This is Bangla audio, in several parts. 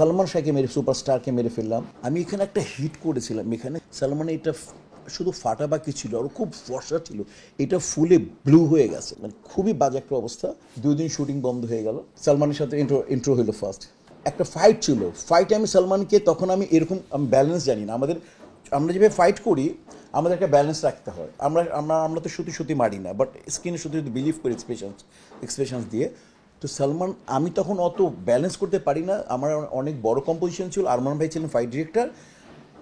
সালমান শাহকে মেরে সুপারস্টারকে মেরে ফেললাম। আমি এখানে একটা হিট করেছিলাম, এখানে সালমান এটা শুধু ফাটা বাকি ছিল আর খুব ফর্সা ছিল, এটা ফুলে ব্লু হয়ে গেছে, মানে খুবই বাজে একটা অবস্থা। 2 দিন শুটিং বন্ধ হয়ে গেল। সালমানের সাথে ইন্ট্রো হলো ফার্স্ট। একটা ফাইট ছিল, ফাইটে আমি সালমানকে তখন আমি এরকম আমি ব্যালেন্স জানি না। আমরা যেভাবে ফাইট করি আমাদের একটা ব্যালেন্স রাখতে হয়। আমরা আমরা আমরা তো সত্যি মারি না, বাট স্ক্রিনে শুধু যদি বিলিভ করি এক্সপ্রেশনস দিয়ে। তো সালমান, আমি তখন অত ব্যালেন্স করতে পারি না, আমার অনেক বড় কম্পোজিশন ছিল, আরমান ভাই ছিলেন ফাইট ডিরেক্টর।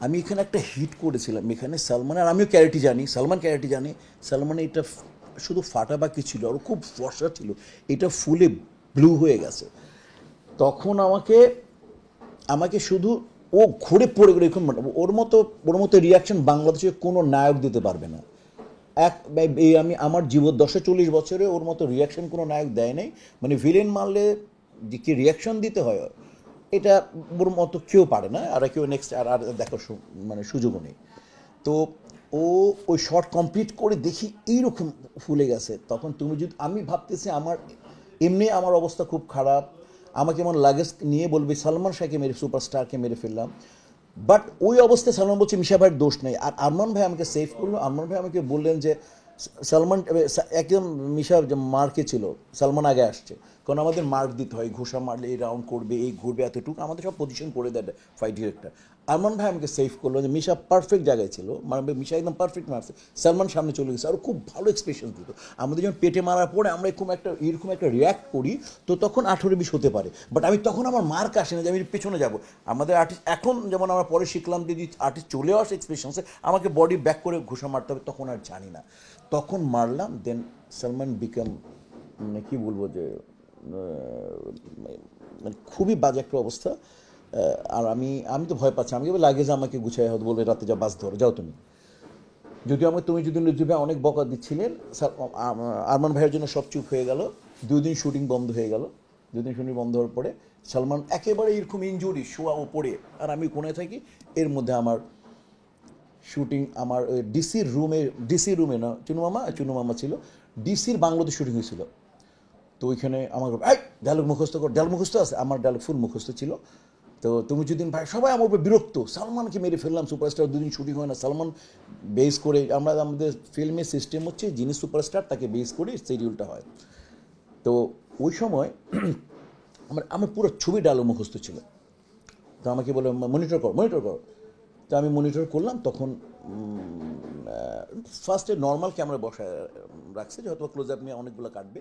আমি এখানে একটা হিট করেছিলাম, এখানে সালমান, আর আমিও ক্যারেক্টার জানি, সালমান ক্যারেক্টার জানি। সালমান এটা শুধু ফাটা বাকি ছিল আর খুব ফর্সা ছিল, এটা ফুলে ব্লু হয়ে গেছে। তখন আমাকে শুধু ও ঘুরে পড়ে গেলে, ওর মতো রিয়াকশন বাংলাদেশে কোনো নায়ক দিতে পারবে না। আমি আমার জীবন 10-40 বছরে ওর মতো রিয়াকশন কোনো নায়ক দেয় নাই। মানে ভিলেন মারলে যে কি রিয়াকশন দিতে হয়, এটা ওর মতো কেউ পারে না, আর কেউ নেক্সট আর দেখার মানে সুযোগও নেই। তো ও ওই শর্ট কমপ্লিট করে দেখি এইরকম ফুলে গেছে। তখন তুমি যদি, আমি ভাবতেছি এমনি আমার অবস্থা খুব খারাপ, আমাকে এমন লাগেজ নিয়ে বলবে সালমান শাহকে মেরে সুপারস্টারকে মেরে ফেললাম। বাট ওই অবস্থায় সালমান বলছে মিশা ভাইয়ের দোষ নেই, আর আরমান ভাই আমাকে সেভ করলো। আরমান ভাই আমাকে বললেন যে সালমান একদম মিশা মার্কে ছিল, সালমান আগে আসছে, কারণ আমাদের মার্ক দিতে হয়, ঘোষা মারলে এই রাউন্ড করবে, এই ঘুরবে, এতটুকু আমাদের সব পজিশন করে দেয় ফাইট ডিরেক্টর। আরমান ভাই আমাকে সেভ করলো যে মিশা পারফেক্ট জায়গায় ছিল, মানে মিশা একদম পারফেক্ট মারছে, সালমান সামনে চলে গেছে, আর খুব ভালো এক্সপ্রেশন দিত। আমাদের যখন পেটে মারার পরে আমরা এরকম একটা রিয়াক্ট করি, তো তখন 18-20 হতে পারে, বাট আমি তখন আমার মার্ক আসে না যে আমি পেছনে যাব। আমাদের আর্টিস্ট এখন যেমন আমরা পরে শিখলাম, যদি আর্টিস্ট চলে আসে এক্সপ্রেশনসে, আমাকে বডি ব্যাক করে ঘোষা মারতে হবে, তখন আর জানি না, তখন মারলাম। দেন সালমান বিকাম, মানে কী বলবো যে, মানে খুবই বাজে একটা অবস্থা। আর আমি তো ভয় পাচ্ছি, আমাকে লাগেজ আমাকে গুছাই হয়তো বলবে রাতে যা বাস ধরো যাও তুমি। যদিও তুমি যদি নজরুল ভাই অনেক বকা দিচ্ছিলেন, আরমান ভাইয়ের জন্য সব চুপ হয়ে গেল। 2 দিন শুটিং বন্ধ হয়ে গেল। 2 দিন শুটিং বন্ধ হওয়ার পরে সালমান একেবারে এরকম ইনজুরি, শোয়া ওপরে, আর আমি কোনায় থাকি। এর মধ্যে আমার শুটিং, আমার ডিসির রুমে না, চুনু মামা ছিল, ডিসির বাংলাদেশ শুটিং হয়েছিল। তো ওইখানে আমার ডায়লগ মুখস্থ কর, ডায়লগ মুখস্থ আছে, আমার ডায়লগ ফুল মুখস্থ ছিল। তো তুমি যদি ভাই, সবাই আমার উপর বিরক্ত, সালমানকে মেরে ফেললাম, সুপারস্টার 2 দিন শুটিং হয় না, সালমান বেস করে, আমাদের ফিল্মের সিস্টেম হচ্ছে যিনি সুপারস্টার তাকে বেস করে শিডিউলটা হয়। তো ওই সময় আমার পুরো ছবি ডায়লগ মুখস্থ ছিল। তো আমাকে বলে মনিটর কর। তো আমি মনিটর করলাম, তখন ফার্স্টে নর্মাল ক্যামেরা বসায় রাখছে, যে হয়তো ক্লোজ আপ নিয়ে অনেকগুলো কাটবে,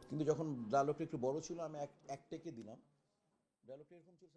কিন্তু যখন ডায়লগটা একটু বড় ছিল আমি এক টেকে দিলাম। ডায়লগটা এরকম ছিল।